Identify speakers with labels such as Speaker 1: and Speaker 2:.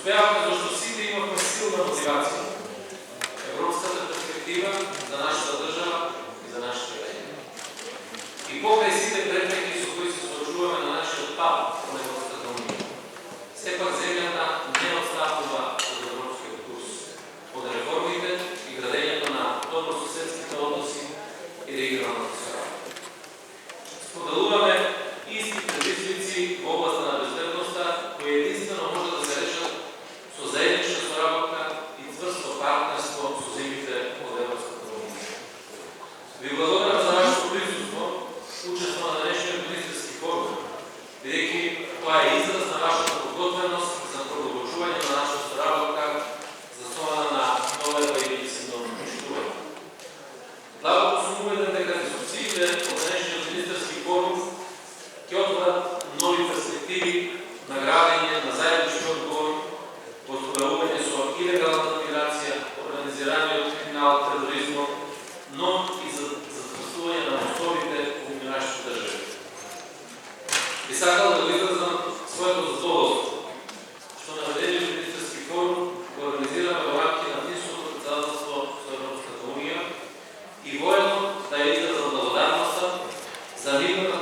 Speaker 1: Успяваме, защото сите имахме силна мотивация. Европската перспектива за нашата държава и за нашите граждани. И покрай сите предмети, со кои се случуваме на нашия пат на Европската уния, все пак земята не отстъпва от европския курс. От реформите и градението на добросъседските односи и регионалната среда. Споделуваме исти предизвици в областта на безбедността, кои единствено може да се решат со заеднична соработка и цврсто партнерство со земјите од Европската уния. Ви благодарам за вашето присуство, учество на днешниот министерски форум, бидејќи тоа е израз на вашата подготвеност за продолжување на нашата соработка, заснована на доверба и меѓусебно почитување. Дълбоко сум убеден дека дискусиите од днешниот министерски форум ќе отворат нови перспективи на градење на заеднички одговор во справување со илегалната миграција, организираниот криминал, тероризмот, но и за затврстување на мостовите помеѓу нашите држави. Би сакал да го изразам своето задоволство, што наведениот министерски форум го организираме во рамки на финското председателство со Европската унија и воедно да ја изразам благодарноста за нивната